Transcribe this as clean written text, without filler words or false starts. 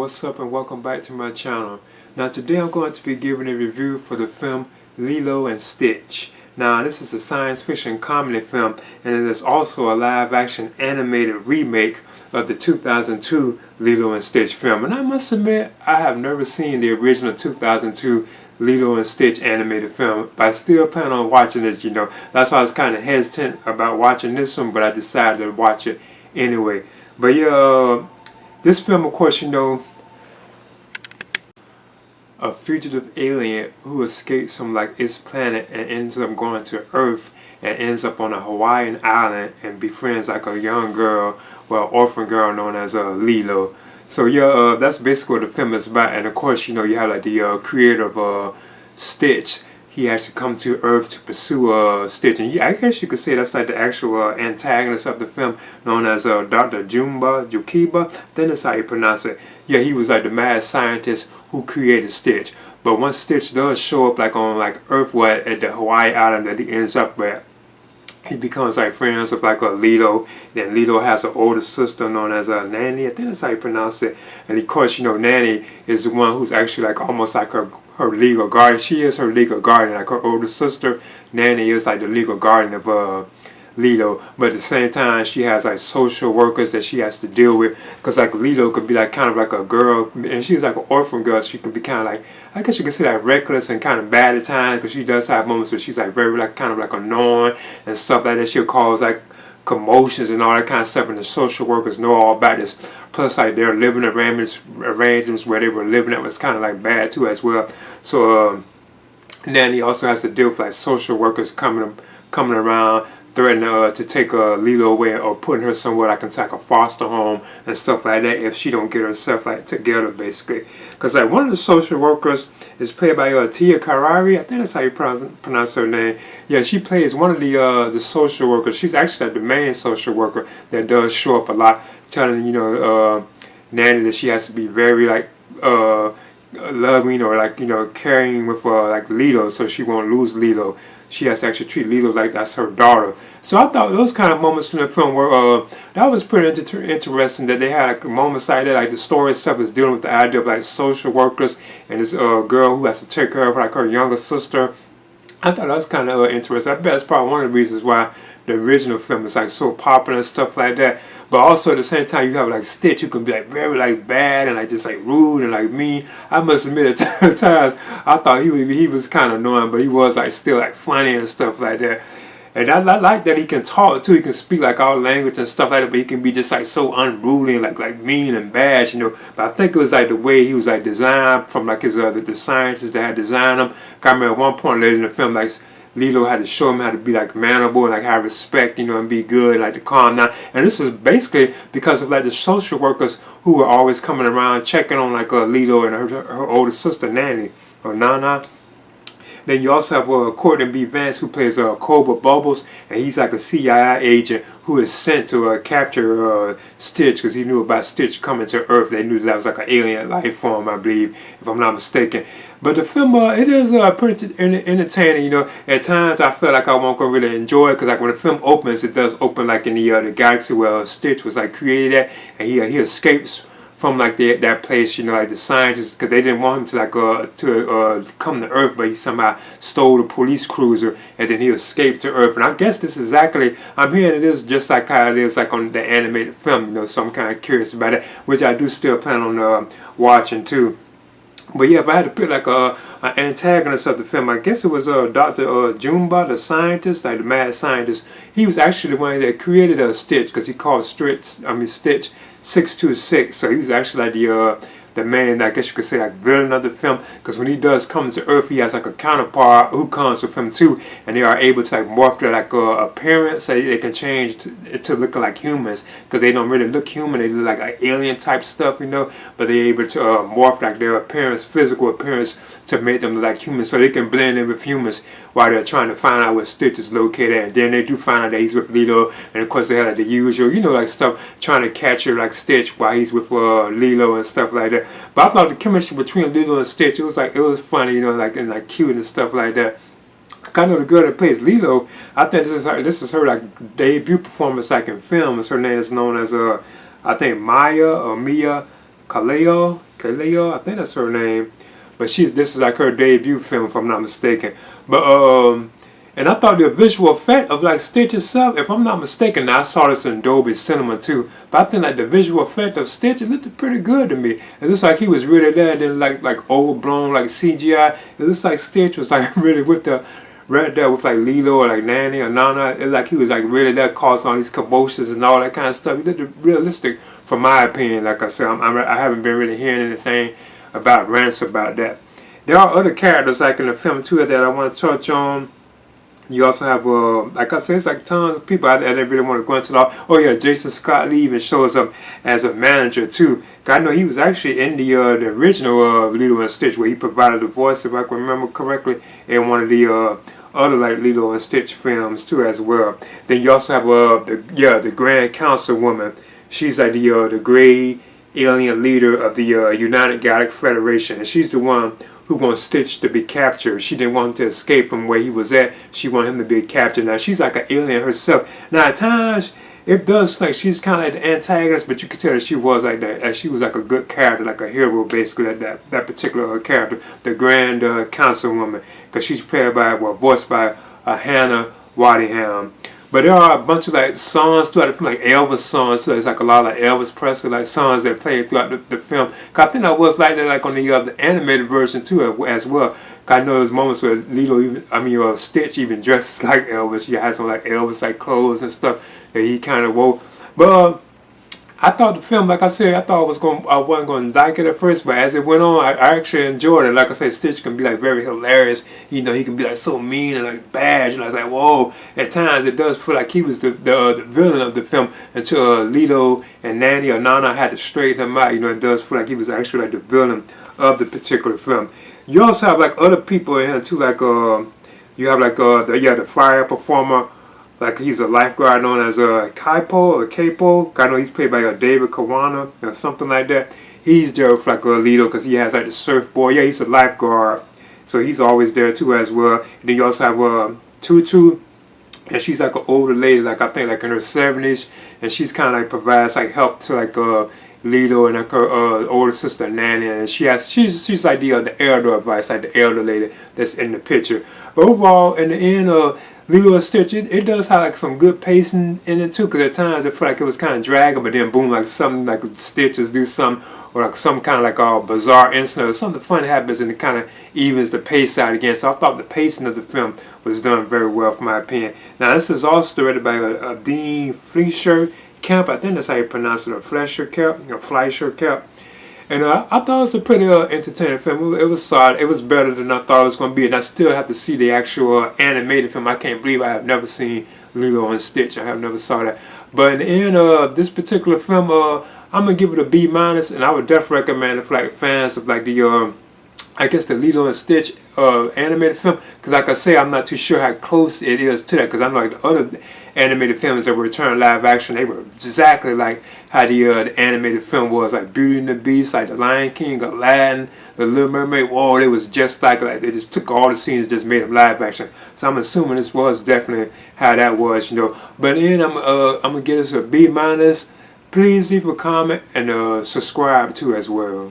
what's up and welcome back to my channel. Now today I'm going to be giving a review for the film Lilo and Stitch. Now this is a science fiction comedy film and it is also a live action animated remake of the 2002 Lilo and Stitch film. And I must admit I have never seen the original 2002 Lilo and Stitch animated film, but I still plan on watching it, you know. That's why I was kind of hesitant about watching this one, but I decided to watch it anyway. But yeah, this film, of course, you know, a fugitive alien who escapes from like its planet and ends up going to Earth and ends up on a Hawaiian island and befriends like a young girl, well, orphan girl known as Lilo. So yeah, that's basically what the film is about. And of course, you know, you have like the creator of Stitch. He has to come to Earth to pursue Stitch, and yeah, I guess you could say that's like the actual antagonist of the film, known as Dr. Jukiba. Then that's how you pronounce it. Yeah, he was like the mad scientist who created Stitch. But once Stitch does show up like on like Earth, what at the Hawaii island that he ends up at, he becomes like friends with like a Lilo. Then Lilo has an older sister known as Nanny. I think that's how you pronounce it. And of course, you know, Nanny is the one who's actually like almost like her legal guardian. She is her legal guardian. Like her older sister, Nanny is like the legal guardian of Lilo. But at the same time, she has like social workers that she has to deal with. Because like Lilo could be like kind of like a girl, and she's like an orphan girl. So she could be kind of like, I guess you could say like reckless and kind of bad at times. Because she does have moments where she's like very like kind of like annoying and stuff like that. She'll cause like commotions and all that kind of stuff, and the social workers know all about this. Plus, like their living arrangements where they were living at was kind of like bad too as well. So Nanny also has to deal with like social workers coming around, threatening to take Lilo away or putting her somewhere like in like a foster home and stuff like that if she don't get herself like together, basically. Because like one of the social workers is played by Tia Karari. I think that's how you pronounce her name. Yeah, she plays one of the social workers. She's actually like the main social worker that does show up a lot, telling Nanny that she has to be very like loving or like, you know, caring with like Lilo, so she won't lose Lilo. She has to actually treat Lilo like that's her daughter. So I thought those kind of moments in the film were that was pretty interesting, that they had like moments like that. Like the story itself is dealing with the idea of like social workers and this girl who has to take care of like her younger sister. I thought that was kind of interesting. I bet that's probably one of the reasons why the original film is like so popular and stuff like that. But also at the same time, you have like Stitch, who can be like very like bad and like just like rude and like mean. I must admit at times I thought he was kind of annoying, but he was like still like funny and stuff like that. And I like that he can talk too. He can speak like all language and stuff like that, but he can be just like so unruly and like mean and bad, you know. But I think it was like the way he was like designed from like his the scientists that had designed him. I remember at one point later in the film, like Lilo had to show him how to be like mannerable and like have respect, you know, and be good, and, like to calm down. And this was basically because of like the social workers who were always coming around checking on like Lilo and her older sister Nanny or Nana. Then you also have Courtney B. Vance, who plays Cobra Bubbles, and he's like a CIA agent who is sent to capture Stitch, because he knew about Stitch coming to Earth. They knew that was like an alien life form, I believe, if I'm not mistaken. But the film, it is pretty entertaining, you know. At times I feel like I won't go really enjoy it, because like when the film opens, it does open like in the galaxy where Stitch was like created at, and he escapes from like that place, you know, like the scientists, because they didn't want him to like come to Earth, but he somehow stole the police cruiser and then he escaped to Earth. And I guess this is exactly, I'm hearing it is just like how it is like on the animated film, you know, so I'm kind of curious about it, which I do still plan on watching too. But yeah, if I had to pick like an antagonist of the film, I guess it was Dr. Jumba, the scientist, like the mad scientist. He was actually the one that created Stitch, because he called Stitch 626. So he was actually like the main, I guess you could say, like villain of the film, because when he does come to Earth, he has like a counterpart who comes with him too, and they are able to like morph their like appearance, so they can change to looking like humans, because they don't really look human, they look like alien type stuff, you know, but they're able to morph like their appearance, physical appearance, to make them look like humans, so they can blend in with humans while they're trying to find out where Stitch is located at. And then they do find out that he's with Lilo, and of course they have like the usual, you know, like stuff, trying to capture like Stitch while he's with Lilo and stuff like that. But I thought the chemistry between Lilo and Stitch, it was funny, you know, like and like cute and stuff like that. I know the girl that plays Lilo, I think this is her like debut performance like in films. Her name is known as I think Maya or Mia Kaleo. Okay, Leo, I think that's her name. But this is like her debut film, if I'm not mistaken. But and I thought the visual effect of like Stitch itself, if I'm not mistaken, now I saw this in Dolby Cinema too. But I think like the visual effect of Stitch, it looked pretty good to me. It looks like he was really there, then like overblown like CGI. It looks like Stitch was like really with the right there with like Lilo or like Nanny or Nana. It like he was like really there causing all these commotions and all that kind of stuff. He looked realistic, from my opinion. Like I said, I haven't been really hearing anything about rants about that. There are other characters like in the film too that I want to touch on. You also have, like I said, it's like tons of people. I didn't really want to go into it all. Oh yeah, Jason Scott Lee even shows up as a manager too. I know he was actually in the original Lilo and Stitch, where he provided the voice, if I can remember correctly, in one of the other like Lilo and Stitch films too as well. Then you also have the Grand Councilwoman. She's like the gray alien leader of the United Galactic Federation, and she's the one who wants Stitch to be captured. She didn't want him to escape from where he was at. She wanted him to be captured. Now she's like an alien herself. Now at times it does like she's kind of like the antagonist, but you can tell that she was like that. She was like a good character, like a hero basically. That particular character, the Grand Councilwoman, because she's voiced by Hannah Waddingham. But there are a bunch of like songs throughout the film, like Elvis songs. So it's like a lot of like Elvis Presley like songs that play throughout the film. Cause I think that was like that like on the animated version too as well. Cause I know there's moments where Stitch even dresses like Elvis. She has some like Elvis like clothes and stuff that he kind of wore. But I thought the film, like I said, I wasn't going to like it at first, but as it went on, I actually enjoyed it. Like I said, Stitch can be like very hilarious. You know, he can be like so mean and like bad. And I was like, whoa. At times, it does feel like he was the villain of the film until Lilo and Nanny or Nana had to straighten him out. You know, it does feel like he was actually like the villain of the particular film. You also have like other people in here too, like you have like the fire performer. Like he's a lifeguard known as Kaipo or Capo. I know he's played by David Kawana or something like that. He's there with like a Lilo because he has like the surfboard. Yeah, he's a lifeguard, so he's always there too as well. And then you also have Tutu, and she's like an older lady, like I think like in her 70s, and she's kind of like provides like help to like Lilo and like her older sister Nanny, and she's like the elder advice, like the elder lady that's in the picture. But overall, in the end, Lilo and Stitch, it does have like some good pacing in it too, because at times it felt like it was kind of dragging, but then boom, like something like Stitches do something, or like some kind of like bizarre incident or something funny happens and it kind of evens the pace out again. So I thought the pacing of the film was done very well, for my opinion. Now this is also directed by Dean Fleischer Camp. I think that's how you pronounce it, or Fleischer Camp. And I thought it was a pretty entertaining film. It was solid. It was better than I thought it was going to be. And I still have to see the actual animated film. I can't believe I have never seen Lilo and Stitch. I have never saw that. But in the end of this particular film, I'm going to give it a B-. And I would definitely recommend it for like fans of like the Lilo and Stitch animated film, because like I say, I'm not too sure how close it is to that, because I know like the other animated films that were returned live action, they were exactly like how the animated film was, like Beauty and the Beast, like The Lion King, Aladdin, The Little Mermaid. Whoa, it was just like they just took all the scenes, just made them live action. So I'm assuming this was definitely how that was, you know. But then I'm gonna give this a B-. Please leave a comment and subscribe too as well.